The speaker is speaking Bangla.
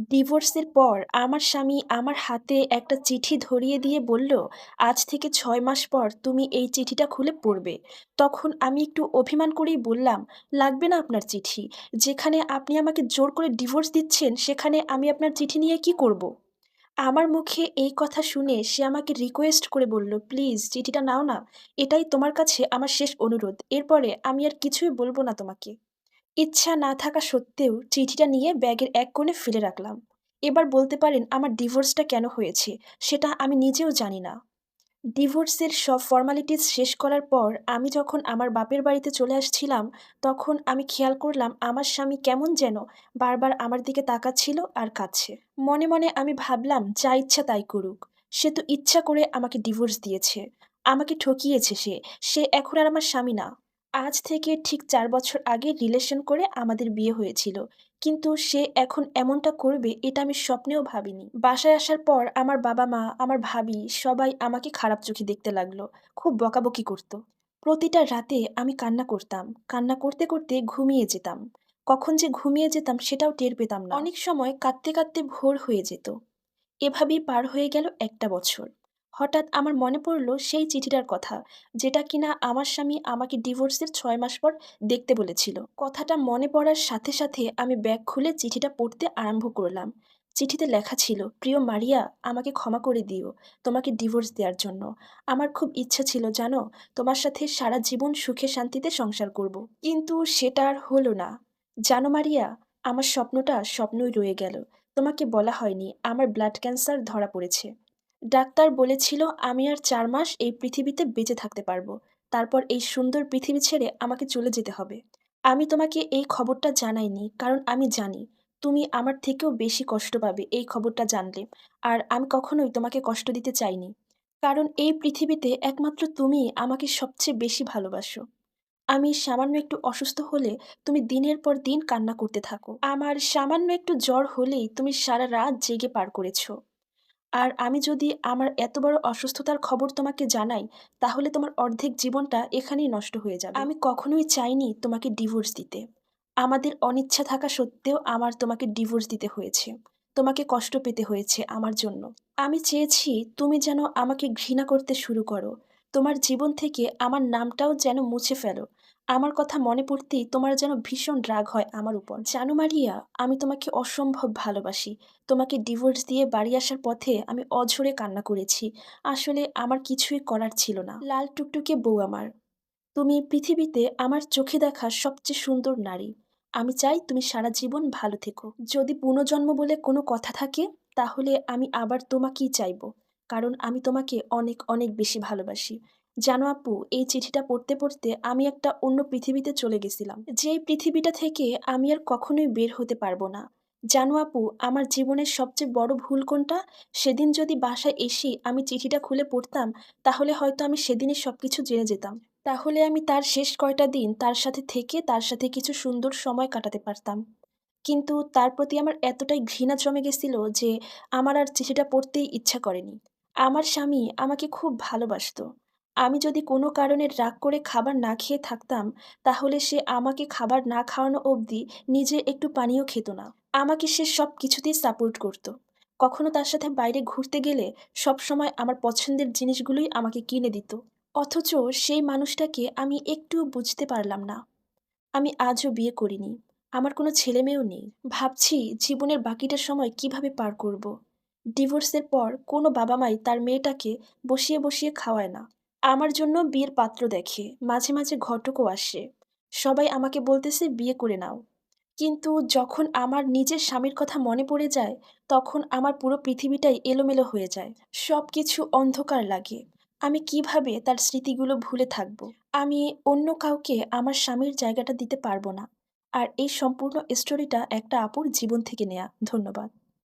ডিভোর্সের পর আমার স্বামী আমার হাতে একটা চিঠি ধরিয়ে দিয়ে বলল, "আজ থেকে ৬ মাস পর তুমি এই চিঠিটা খুলে পড়বে।" তখন আমি একটু অভিমান করেই বললাম, "লাগবে না আপনার চিঠি। যেখানে আপনি আমাকে জোর করে ডিভোর্স দিচ্ছেন, সেখানে আমি আপনার চিঠি নিয়ে কি করব?" আমার মুখে এই কথা শুনে সে আমাকে রিকোয়েস্ট করে বলল, "প্লিজ চিঠিটা নাও না। এটাই তোমার কাছে আমার শেষ অনুরোধ। এরপরে আমি আর কিছুই বলব না তোমাকে।" ইচ্ছা না থাকা সত্ত্বেও চিঠিটা নিয়ে ব্যাগের এক কোণে ফেলে রাখলাম। এবার বলতে পারেন আমার ডিভোর্সটা কেন হয়েছে সেটা আমি নিজেও জানি না। ডিভোর্সের সব ফর্মালিটিস শেষ করার পর আমি যখন আমার বাপের বাড়িতে চলে আসছিলাম, তখন আমি খেয়াল করলাম আমার স্বামী কেমন যেন বারবার আমার দিকে তাকাচ্ছিল আর কাঁদছে। মনে মনে আমি ভাবলাম, যা ইচ্ছা তাই করুক। সে তো ইচ্ছা করে আমাকে ডিভোর্স দিয়েছে। আমাকে ঠকিয়েছে সে। সে এখন আর আমার স্বামী না। আজ থেকে ঠিক ৪ বছর আগে রিলেশন করে আমাদের বিয়ে হয়েছিল। কিন্তু সে এখন এমনটা করবে এটা আমি স্বপ্নেও ভাবিনি। বাসায় আসার পর আমার বাবা-মা, আমার ভাবি সবাই আমাকে খারাপ চোখে দেখতে লাগলো। খুব বকাবকি করত। প্রতিটা রাতে আমি কান্না করতাম। কান্না করতে, করতে ঘুমিয়ে যেতাম। কখন যে ঘুমিয়ে যেতাম সেটাও টের পেতাম না। অনেক সময় কাঁদতে, কাঁদতে ভোর হয়ে যেত। এভাবেই পার হয়ে গেল একটা বছর। হঠাৎ আমার মনে পড়ল সেই চিঠিটার কথা, যেটা কিনা আমার স্বামী আমাকে ডিভোর্সের ৬ মাস পর দেখতে বলেছিল। কথাটা মনে পড়ার সাথে, সাথে আমি ব্যাগ খুলে চিঠিটা পড়তে আরম্ভ করলাম। চিঠিতে লেখা ছিল, "প্রিয় মারিয়া, আমাকে ক্ষমা করে দিও তোমাকে ডিভোর্স দেওয়ার জন্য। আমার খুব ইচ্ছা ছিল জানো, তোমার সাথে সারা জীবন সুখে শান্তিতে সংসার করব। কিন্তু সেটা আর হলো না। জানো মারিয়া, আমার স্বপ্নটা স্বপ্নই রয়ে গেল। তোমাকে বলা হয়নি আমার ব্লাড ক্যান্সার ধরা পড়েছে। ডাক্তার বলেছিল আমি আর ৪ মাস এই পৃথিবীতে বেঁচে থাকতে পারবো। তারপর এই সুন্দর পৃথিবী ছেড়ে আমাকে চলে যেতে হবে। আমি তোমাকে এই খবরটা জানাইনি কারণ আমি জানি তুমি আমার থেকেও বেশি কষ্ট পাবে এই খবরটা জানলে। আর আমি কখনোই তোমাকে কষ্ট দিতে চাইনি। কারণ এই পৃথিবীতে একমাত্র তুমিই আমাকে সবচেয়ে বেশি ভালোবাসো। আমি সামান্য একটু অসুস্থ হলে তুমি দিনের পর দিন কান্না করতে থাকো। আমার সামান্য একটু জ্বর হলেই তুমি সারা রাত জেগে পার করেছো। আর আমি যদি আমার এত বড় অসুস্থতার খবর তোমাকে জানাই, তাহলে তোমার অর্ধেক জীবনটা এখানেই নষ্ট হয়ে যাবে। আমি কখনোই চাইনি তোমাকে ডিভোর্স দিতে। আমাদের অনিচ্ছা থাকা সত্ত্বেও আমার তোমাকে ডিভোর্স দিতে হয়েছে। তোমাকে কষ্ট পেতে হয়েছে আমার জন্য। আমি চেয়েছি তুমি যেন আমাকে ঘৃণা করতে শুরু করো। তোমার জীবন থেকে আমার নামটাও যেন মুছে ফেলো। আমার কথা মনে পড়তেই তোমার যেন ভীষণ রাগ হয় আমার উপর। জানো মারিয়া, আমি তোমাকে অসম্ভব ভালোবাসি। তোমাকে ডিভোর্স দিয়ে বাড়ি আসার পথে আমি অঝরে কান্না করেছি। আসলে আমার কিছুই করার ছিল না। লাল টুকটুকে বউ আমার। তুমি পৃথিবীতে আমার চোখে দেখা সবচেয়ে সুন্দর নারী। আমি চাই তুমি সারা জীবন ভালো থেকো। যদি পুনর্জন্ম বলে কোনো কথা থাকে, তাহলে আমি আবার তোমাকেই চাইবো। কারণ আমি তোমাকে অনেক অনেক বেশি ভালোবাসি। জানো আপু, এই চিঠিটা পড়তে পড়তে আমি একটা অন্য পৃথিবীতে চলে গেছিলাম। যেই পৃথিবীটা থেকে আমি আর কখনোই বের হতে পারবো না। জানো আপু, আমার জীবনের সবচেয়ে বড় ভুল কোনটা? সেদিন যদি বাসায় এসে আমি চিঠিটা খুলে পড়তাম, তাহলে হয়তো আমি সেদিনই সবকিছু জেনে যেতাম। তাহলে আমি তার শেষ কয়টা দিন তার সাথে থেকে তার সাথে কিছু সুন্দর সময় কাটাতে পারতাম। কিন্তু তার প্রতি আমার এতটাই ঘৃণা জমে গেছিল যে আমার আর চিঠিটা পড়তেই ইচ্ছা করেনি। আমার স্বামী আমাকে খুব ভালোবাসতো। আমি যদি কোনো কারণে রাগ করে খাবার না খেয়ে থাকতাম, তাহলে সে আমাকে খাবার না খাওয়ানো অবধি নিজে একটু পানিও খেত না। আমাকে সে সব কিছুতেই সাপোর্ট করত। কখনো তার সাথে বাইরে ঘুরতে গেলে সবসময় আমার পছন্দের জিনিসগুলোই আমাকে কিনে দিত। অথচ সেই মানুষটাকে আমি একটুও বুঝতে পারলাম না। আমি আজও বিয়ে করিনি। আমার কোনো ছেলেমেয়েও নেই। ভাবছি জীবনের বাকিটা সময় কিভাবে পার করব। ডিভোর্সের পর কোনো বাবা-মাই তার মেয়েটাকে বসিয়ে, বসিয়ে খাওয়ায় না। আমার জন্য বিয়ের পাত্র দেখে, মাঝে, মাঝে ঘটকও আসে। সবাই আমাকে বলতেছে বিয়ে করে নাও। কিন্তু যখন আমার নিজের স্বামীর কথা মনে পড়ে যায়, তখন আমার পুরো পৃথিবীটাই এলোমেলো হয়ে যায়। সবকিছু অন্ধকার লাগে। আমি কিভাবে তার স্মৃতিগুলো ভুলে থাকব? আমি অন্য কাউকে আমার স্বামীর জায়গাটা দিতে পারবো না। আর এই সম্পূর্ণ স্টোরিটা একটা আপুর জীবন থেকে নেয়া। ধন্যবাদ।